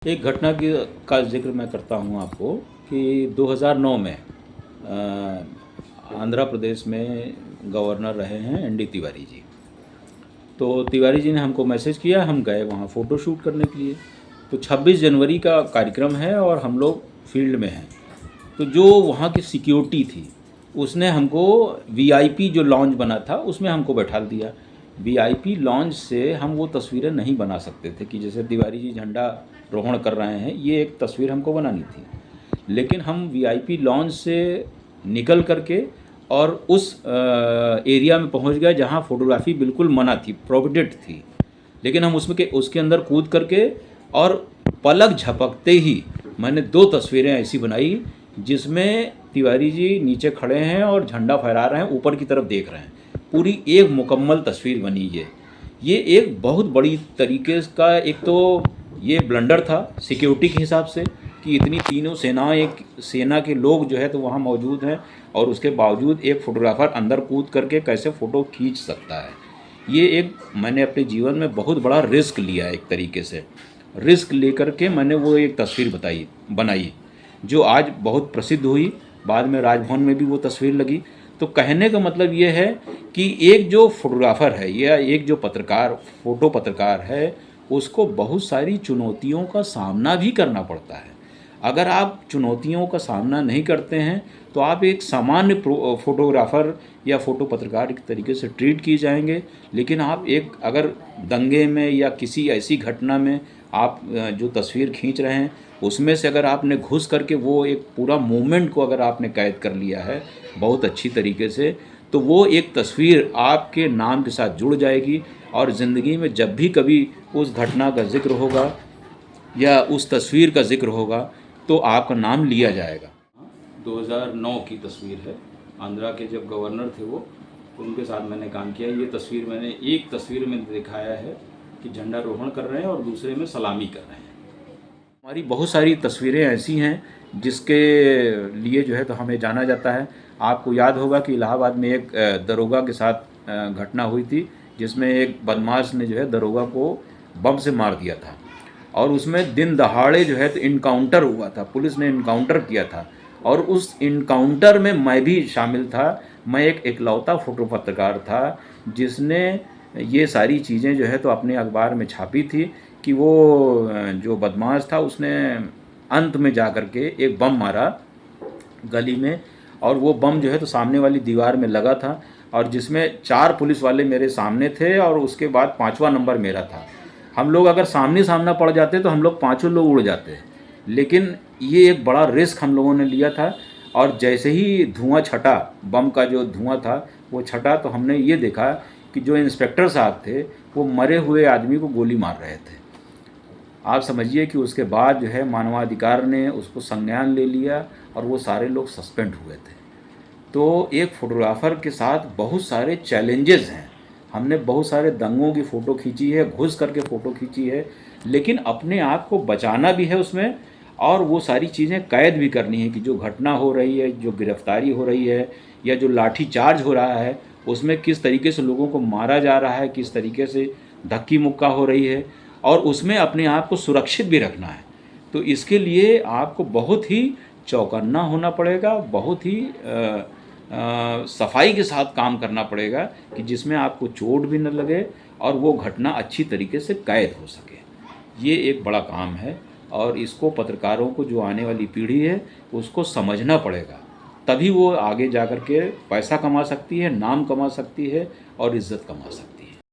एक घटना की का ज़िक्र मैं करता हूँ आपको कि 2009 में आंध्र प्रदेश में गवर्नर रहे हैं एनडी तिवारी जी। तो तिवारी जी ने हमको मैसेज किया, हम गए वहाँ फ़ोटो शूट करने के लिए। तो 26 जनवरी का कार्यक्रम है और हम लोग फील्ड में हैं। तो जो वहाँ की सिक्योरिटी थी उसने हमको वीआईपी जो लॉन्ज बना था उसमें हमको बैठा दिया। वीआईपी लॉन्ज से हम वो तस्वीरें नहीं बना सकते थे कि जैसे तिवारी जी झंडा रोहण कर रहे हैं, ये एक तस्वीर हमको बनानी थी। लेकिन हम वीआईपी लॉन्ज से निकल करके और उस एरिया में पहुंच गए जहां फ़ोटोग्राफ़ी बिल्कुल मना थी, प्रोहिबिटेड थी। लेकिन हम उसके अंदर कूद करके और पलक झपकते ही मैंने 2 तस्वीरें ऐसी बनाई जिसमें तिवारी जी नीचे खड़े हैं और झंडा फहरा रहे हैं, ऊपर की तरफ देख रहे हैं। पूरी एक मुकम्मल तस्वीर बनी ये एक बहुत बड़ी तरीके का एक तो ये ब्लंडर था सिक्योरिटी के हिसाब से कि इतनी तीनों सेनाएं, एक सेना के लोग जो है तो वहाँ मौजूद हैं और उसके बावजूद एक फ़ोटोग्राफ़र अंदर कूद करके कैसे फ़ोटो खींच सकता है। ये एक मैंने अपने जीवन में बहुत बड़ा रिस्क लिया, एक तरीके से रिस्क लेकर के मैंने वो एक तस्वीर बनाई जो आज बहुत प्रसिद्ध हुई। बाद में राजभवन में भी वो तस्वीर लगी। तो कहने का मतलब ये है कि एक जो फोटोग्राफ़र है या एक जो फ़ोटो पत्रकार है, उसको बहुत सारी चुनौतियों का सामना भी करना पड़ता है। अगर आप चुनौतियों का सामना नहीं करते हैं तो आप एक सामान्य फ़ोटोग्राफ़र या फ़ोटो पत्रकार के तरीके से ट्रीट किए जाएंगे। लेकिन आप एक अगर दंगे में या किसी ऐसी घटना में आप जो तस्वीर खींच रहे हैं उसमें से अगर आपने घुस करके वो एक पूरा मोमेंट को अगर आपने कैद कर लिया है बहुत अच्छी तरीके से, तो वो एक तस्वीर आपके नाम के साथ जुड़ जाएगी और ज़िंदगी में जब भी कभी उस घटना का ज़िक्र होगा या उस तस्वीर का ज़िक्र होगा तो आपका नाम लिया जाएगा। 2009 की तस्वीर है। आंध्रा के जब गवर्नर थे वो, उनके साथ मैंने काम किया। ये तस्वीर मैंने एक तस्वीर में दिखाया है कि झंडा रोहण कर रहे हैं और दूसरे में सलामी कर रहे हैं। हमारी बहुत सारी तस्वीरें ऐसी हैं जिसके लिए जो है तो हमें जाना जाता है। आपको याद होगा कि इलाहाबाद में एक दरोगा के साथ घटना हुई थी जिसमें एक बदमाश ने जो है दरोगा को बम से मार दिया था और उसमें दिन दहाड़े जो है तो इनकाउंटर हुआ था, पुलिस ने इनकाउंटर किया था और उस इनकाउंटर में मैं भी शामिल था। मैं एक इकलौता फ़ोटो पत्रकार था जिसने ये सारी चीज़ें जो है तो अपने अखबार में छापी थी कि वो जो बदमाश था उसने अंत में जा कर के एक बम मारा गली में और वो बम जो है तो सामने वाली दीवार में लगा था और जिसमें 4 पुलिस वाले मेरे सामने थे और उसके बाद 5वां नंबर मेरा था। हम लोग अगर सामने सामना पड़ जाते तो हम लोग 5 लोग उड़ जाते। लेकिन ये एक बड़ा रिस्क हम लोगों ने लिया था और जैसे ही धुआं छटा, बम का जो धुआं था वो छटा, तो हमने ये देखा कि जो इंस्पेक्टर साहब थे वो मरे हुए आदमी को गोली मार रहे थे। आप समझिए कि उसके बाद जो है मानवाधिकार ने उसको संज्ञान ले लिया और वो सारे लोग सस्पेंड हुए थे। तो एक फ़ोटोग्राफ़र के साथ बहुत सारे चैलेंजेस हैं। हमने बहुत सारे दंगों की फ़ोटो खींची है, घुस करके फ़ोटो खींची है, लेकिन अपने आप को बचाना भी है उसमें और वो सारी चीज़ें कैद भी करनी है कि जो घटना हो रही है, जो गिरफ़्तारी हो रही है या जो लाठी चार्ज हो रहा है, उसमें किस तरीके से लोगों को मारा जा रहा है, किस तरीके से धक्की मुक्का हो रही है और उसमें अपने आप को सुरक्षित भी रखना है। तो इसके लिए आपको बहुत ही चौकन्ना होना पड़ेगा, बहुत ही सफाई के साथ काम करना पड़ेगा कि जिसमें आपको चोट भी न लगे और वो घटना अच्छी तरीके से कैद हो सके। ये एक बड़ा काम है और इसको पत्रकारों को, जो आने वाली पीढ़ी है, उसको समझना पड़ेगा। तभी वो आगे जा कर के पैसा कमा सकती है, नाम कमा सकती है और इज़्ज़त कमा सकती है।